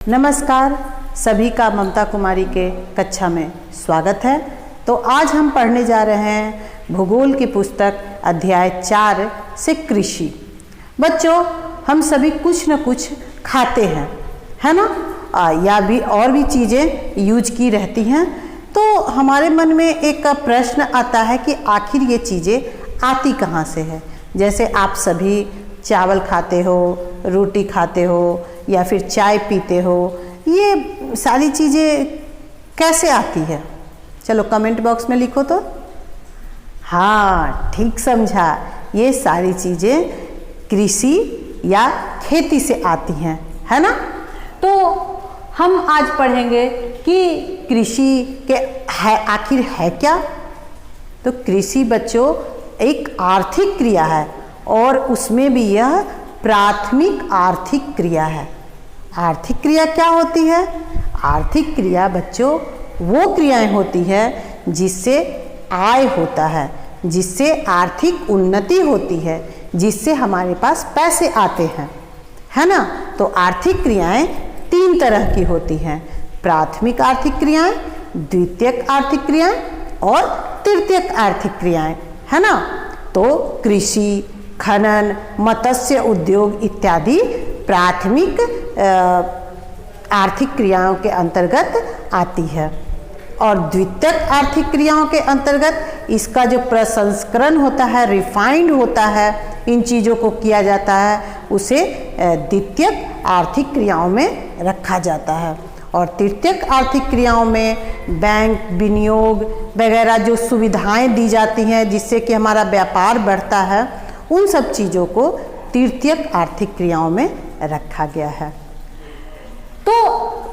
नमस्कार, सभी का ममता कुमारी के कक्षा में स्वागत है। तो आज हम पढ़ने जा रहे हैं भूगोल की पुस्तक अध्याय 4 से कृषि। बच्चों, हम सभी कुछ न कुछ खाते हैं, है ना? या भी और भी चीज़ें यूज की रहती हैं। तो हमारे मन में एक प्रश्न आता है कि आखिर ये चीज़ें आती कहाँ से है। जैसे आप सभी चावल खाते हो, रोटी खाते हो या फिर चाय पीते हो, ये सारी चीज़ें कैसे आती है? चलो कमेंट बॉक्स में लिखो तो। हाँ, ठीक समझा, ये सारी चीज़ें कृषि या खेती से आती हैं, है ना? तो हम आज पढ़ेंगे कि कृषि के आखिर है क्या। तो कृषि बच्चों एक आर्थिक क्रिया है और उसमें भी यह प्राथमिक आर्थिक क्रिया है। आर्थिक क्रिया क्या होती है? आर्थिक क्रिया बच्चों वो क्रियाएं होती है जिससे आय होता है, जिससे आर्थिक उन्नति होती है, जिससे हमारे पास पैसे आते हैं, है ना? तो आर्थिक क्रियाएं 3 तरह की होती हैं: प्राथमिक आर्थिक क्रियाएं, द्वितीयक आर्थिक क्रियाएं और तृतीयक आर्थिक क्रियाएं, है ना? तो कृषि, खनन, मत्स्य उद्योग इत्यादि प्राथमिक आर्थिक क्रियाओं के अंतर्गत आती है। और द्वितीयक आर्थिक क्रियाओं के अंतर्गत इसका जो प्रसंस्करण होता है, रिफाइंड होता है, इन चीज़ों को किया जाता है, उसे द्वितीयक आर्थिक क्रियाओं में रखा जाता है। और तृतीयक आर्थिक क्रियाओं में बैंक, विनियोग वगैरह जो सुविधाएं दी जाती हैं जिससे कि हमारा व्यापार बढ़ता है, उन सब चीज़ों को तृतीयक आर्थिक क्रियाओं में रखा गया है। तो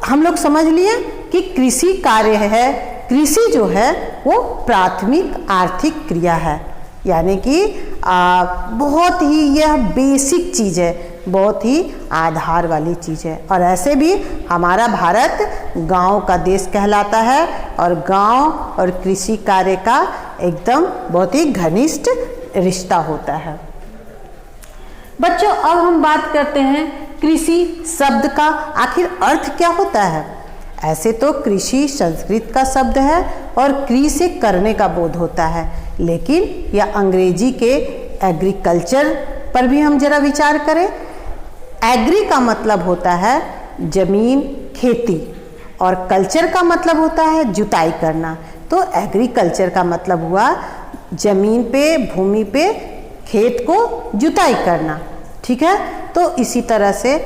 हम लोग समझ लिए कि कृषि कार्य है, कृषि जो है वो प्राथमिक आर्थिक क्रिया है, यानी कि बहुत ही यह बेसिक चीज़ है, बहुत ही आधार वाली चीज़ है। और ऐसे भी हमारा भारत गांव का देश कहलाता है और गांव और कृषि कार्य का एकदम बहुत ही घनिष्ठ रिश्ता होता है। बच्चों, अब हम बात करते हैं कृषि शब्द का आखिर अर्थ क्या होता है। ऐसे तो कृषि संस्कृत का शब्द है और कृ से करने का बोध होता है, लेकिन यह अंग्रेजी के एग्रीकल्चर पर भी हम जरा विचार करें। एग्री का मतलब होता है जमीन, खेती, और कल्चर का मतलब होता है जुताई करना। तो एग्रीकल्चर का मतलब हुआ जमीन पे, भूमि पे खेत को जुताई करना, ठीक है? तो इसी तरह से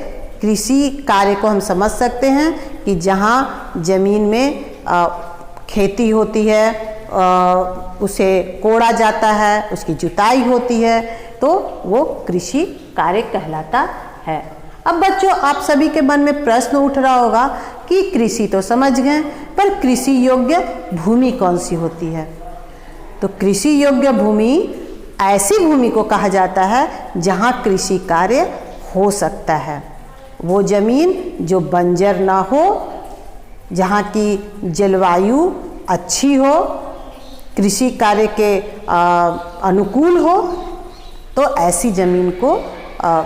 कृषि कार्य को हम समझ सकते हैं कि जहाँ जमीन में खेती होती है, उसे कोड़ा जाता है, उसकी जुताई होती है, तो वो कृषि कार्य कहलाता है। अब बच्चों, आप सभी के मन में प्रश्न उठ रहा होगा कि कृषि तो समझ गए, पर कृषि योग्य भूमि कौन सी होती है? तो कृषि योग्य भूमि ऐसी भूमि को कहा जाता है जहाँ कृषि कार्य हो सकता है। वो जमीन जो बंजर ना हो, जहाँ की जलवायु अच्छी हो, कृषि कार्य के अनुकूल हो, तो ऐसी जमीन को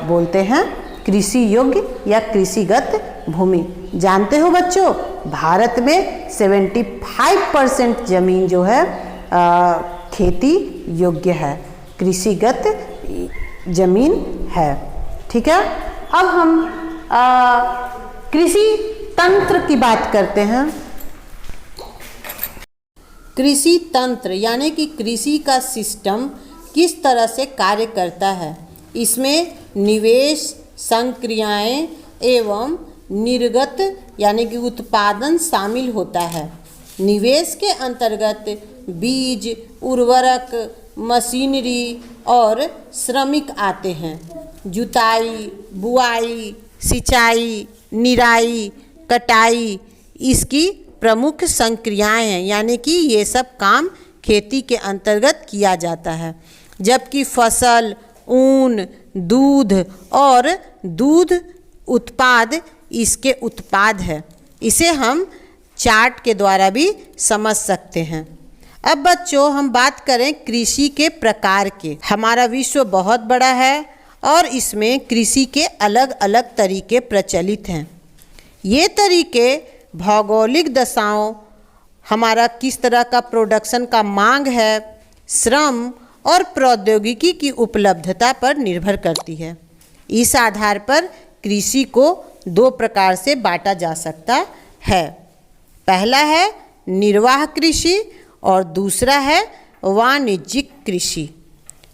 बोलते हैं कृषि योग्य या कृषिगत भूमि। जानते हो बच्चों, भारत में 75% जमीन जो है खेती योग्य है, कृषिगत जमीन है, ठीक है? अब हम कृषि तंत्र की बात करते हैं। कृषि तंत्र यानी कि कृषि का सिस्टम किस तरह से कार्य करता है। इसमें निवेश, संक्रियाएं एवं निर्गत यानी कि उत्पादन शामिल होता है। निवेश के अंतर्गत बीज, उर्वरक, मशीनरी और श्रमिक आते हैं। जुताई, बुआई, सिंचाई, निराई, कटाई इसकी प्रमुख संक्रियाएं हैं, यानी कि ये सब काम खेती के अंतर्गत किया जाता है। जबकि फसल, ऊन, दूध और दूध उत्पाद इसके उत्पाद है। इसे हम चार्ट के द्वारा भी समझ सकते हैं। अब बच्चों, हम बात करें कृषि के प्रकार के। हमारा विश्व बहुत बड़ा है और इसमें कृषि के अलग अलग तरीके प्रचलित हैं। ये तरीके भौगोलिक दशाओं, हमारा किस तरह का प्रोडक्शन का मांग है, श्रम और प्रौद्योगिकी की उपलब्धता पर निर्भर करती है। इस आधार पर कृषि को दो प्रकार से बांटा जा सकता है। पहला है निर्वाह कृषि और दूसरा है वाणिज्यिक कृषि।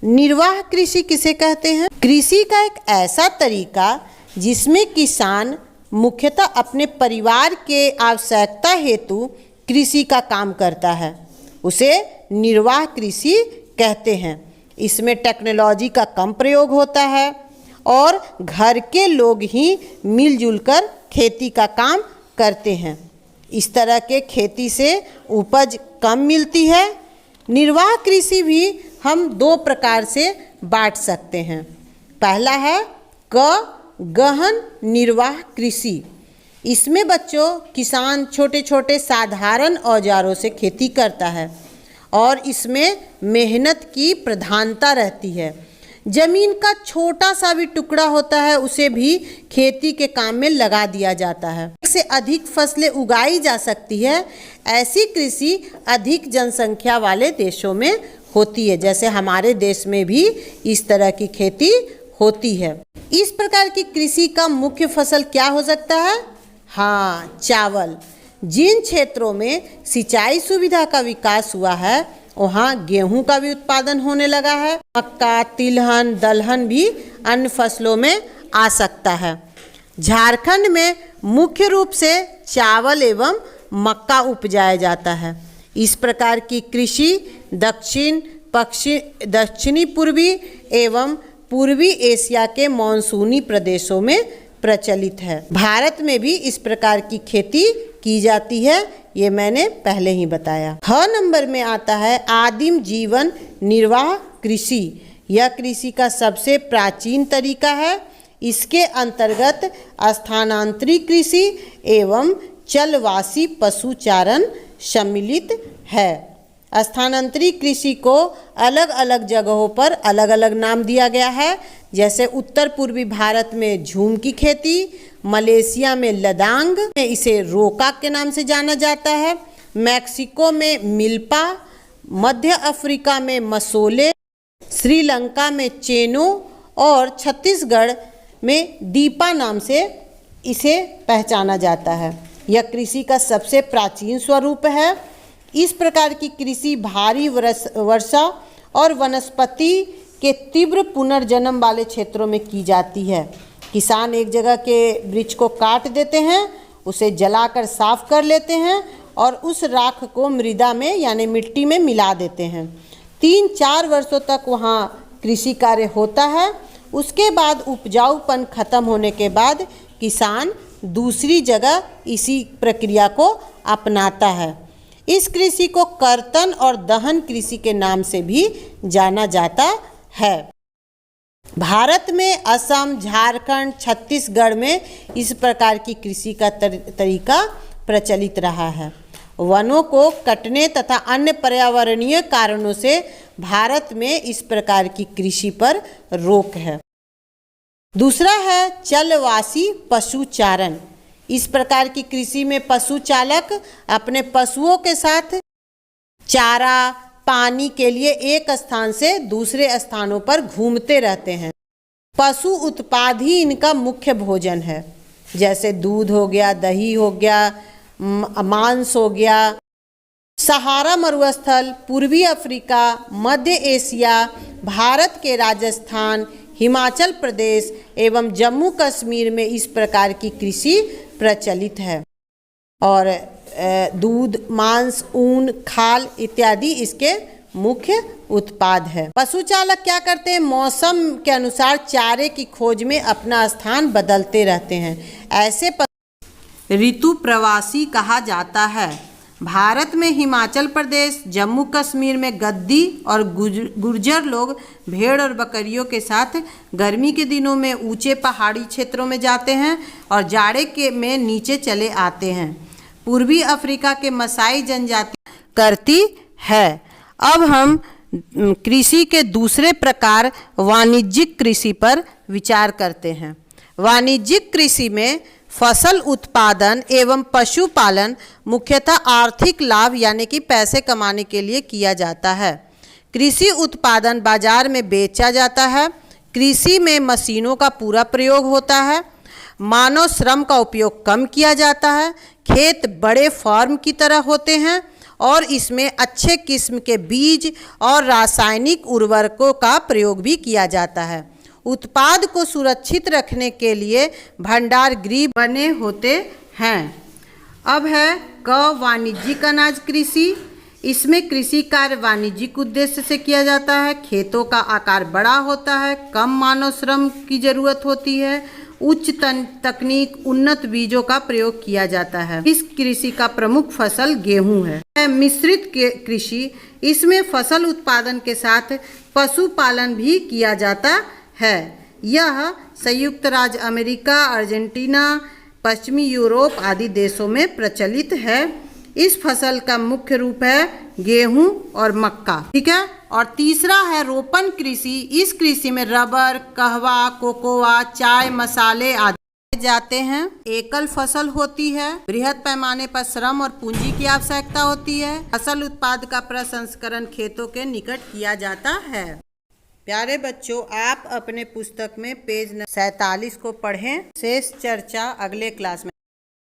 निर्वाह कृषि किसे कहते हैं? कृषि का एक ऐसा तरीका जिसमें किसान मुख्यतः अपने परिवार के आवश्यकता हेतु कृषि का काम करता है, उसे निर्वाह कृषि कहते हैं। इसमें टेक्नोलॉजी का कम प्रयोग होता है और घर के लोग ही मिलजुल कर खेती का काम करते हैं। इस तरह के खेती से उपज कम मिलती है। निर्वाह कृषि भी हम दो प्रकार से बांट सकते हैं। पहला है गहन निर्वाह कृषि। इसमें बच्चों किसान छोटे छोटे साधारण औजारों से खेती करता है और इसमें मेहनत की प्रधानता रहती है। जमीन का छोटा सा भी टुकड़ा होता है उसे भी खेती के काम में लगा दिया जाता है। एक से अधिक फसलें उगाई जा सकती है। ऐसी कृषि अधिक जनसंख्या वाले देशों में होती है, जैसे हमारे देश में भी इस तरह की खेती होती है। इस प्रकार की कृषि का मुख्य फसल क्या हो सकता है? हाँ, चावल। जिन क्षेत्रों में सिंचाई सुविधा का विकास हुआ है वहाँ गेहूं का भी उत्पादन होने लगा है। मक्का, तिलहन, दलहन भी अन्य फसलों में आ सकता है। झारखंड में मुख्य रूप से चावल एवं मक्का उपजाया जाता है। इस प्रकार की कृषि दक्षिणी पूर्वी एवं पूर्वी एशिया के मानसूनी प्रदेशों में प्रचलित है। भारत में भी इस प्रकार की खेती की जाती है, ये मैंने पहले ही बताया। ख नंबर में आता है आदिम जीवन निर्वाह कृषि। यह कृषि का सबसे प्राचीन तरीका है। इसके अंतर्गत स्थानांतरित कृषि एवं चलवासी पशुचारण सम्मिलित है। स्थानांतरित कृषि को अलग अलग जगहों पर अलग अलग नाम दिया गया है, जैसे उत्तर पूर्वी भारत में झूम की खेती, मलेशिया में लदांग में इसे रोका के नाम से जाना जाता है, मैक्सिको में मिल्पा, मध्य अफ्रीका में मसोले, श्रीलंका में चेनो और छत्तीसगढ़ में दीपा नाम से इसे पहचाना जाता है। यह कृषि का सबसे प्राचीन स्वरूप है। इस प्रकार की कृषि भारी वर्षा और वनस्पति के तीव्र पुनर्जन्म वाले क्षेत्रों में की जाती है। किसान एक जगह के वृक्ष को काट देते हैं, उसे जलाकर साफ कर लेते हैं और उस राख को मृदा में यानी मिट्टी में मिला देते हैं। 3-4 वर्षों तक वहाँ कृषि कार्य होता है। उसके बाद उपजाऊपन खत्म होने के बाद किसान दूसरी जगह इसी प्रक्रिया को अपनाता है। इस कृषि को कर्तन और दहन कृषि के नाम से भी जाना जाता है। भारत में असम, झारखंड, छत्तीसगढ़ में इस प्रकार की कृषि का तरीका प्रचलित रहा है। वनों को कटने तथा अन्य पर्यावरणीय कारणों से भारत में इस प्रकार की कृषि पर रोक है। दूसरा है चलवासी पशुचारण। इस प्रकार की कृषि में पशु चालक अपने पशुओं के साथ चारा, पानी के लिए एक स्थान से दूसरे स्थानों पर घूमते रहते हैं। पशु उत्पाद ही इनका मुख्य भोजन है, जैसे दूध हो गया, दही हो गया, मांस हो गया। सहारा मरुस्थल, पूर्वी अफ्रीका, मध्य एशिया, भारत के राजस्थान, हिमाचल प्रदेश एवं जम्मू कश्मीर में इस प्रकार की कृषि प्रचलित है और दूध, मांस, ऊन, खाल इत्यादि इसके मुख्य उत्पाद है। पशु चालक क्या करते हैं? मौसम के अनुसार चारे की खोज में अपना स्थान बदलते रहते हैं। ऐसे ऋतु प्रवासी कहा जाता है। भारत में हिमाचल प्रदेश, जम्मू कश्मीर में गद्दी और गुर्जर लोग भेड़ और बकरियों के साथ गर्मी के दिनों में ऊंचे पहाड़ी क्षेत्रों में जाते हैं और जाड़े के में नीचे चले आते हैं। पूर्वी अफ्रीका के मसाई जनजाति करती है। अब हम कृषि के दूसरे प्रकार वाणिज्यिक कृषि पर विचार करते हैं। वाणिज्यिक कृषि में फसल उत्पादन एवं पशुपालन मुख्यतः आर्थिक लाभ यानी कि पैसे कमाने के लिए किया जाता है। कृषि उत्पादन बाजार में बेचा जाता है। कृषि में मशीनों का पूरा प्रयोग होता है। मानव श्रम का उपयोग कम किया जाता है। खेत बड़े फार्म की तरह होते हैं और इसमें अच्छे किस्म के बीज और रासायनिक उर्वरकों का प्रयोग भी किया जाता है। उत्पाद को सुरक्षित रखने के लिए भंडार गृह बने होते हैं। अब है क वाणिज्यिक अनाज कृषि। इसमें कृषि कार्य वाणिज्यिक उद्देश्य से किया जाता है। खेतों का आकार बड़ा होता है, कम मानव श्रम की जरूरत होती है, उच्च तकनीक, उन्नत बीजों का प्रयोग किया जाता है। इस कृषि का प्रमुख फसल गेहूं है। मिश्रित कृषि, इसमें फसल उत्पादन के साथ पशुपालन भी किया जाता है। यह संयुक्त राज्य अमेरिका, अर्जेंटीना, पश्चिमी यूरोप आदि देशों में प्रचलित है। इस फसल का मुख्य रूप है गेहूं और मक्का, ठीक है। और तीसरा है रोपण कृषि। इस कृषि में रबर, कहवा, कोकोआ, चाय, मसाले आदि जाते हैं। एकल फसल होती है। बृहद पैमाने पर श्रम और पूंजी की आवश्यकता होती है। फसल उत्पाद का प्रसंस्करण खेतों के निकट किया जाता है। प्यारे बच्चों, आप अपने पुस्तक में पेज 47 को पढ़ें। शेष चर्चा अगले क्लास में।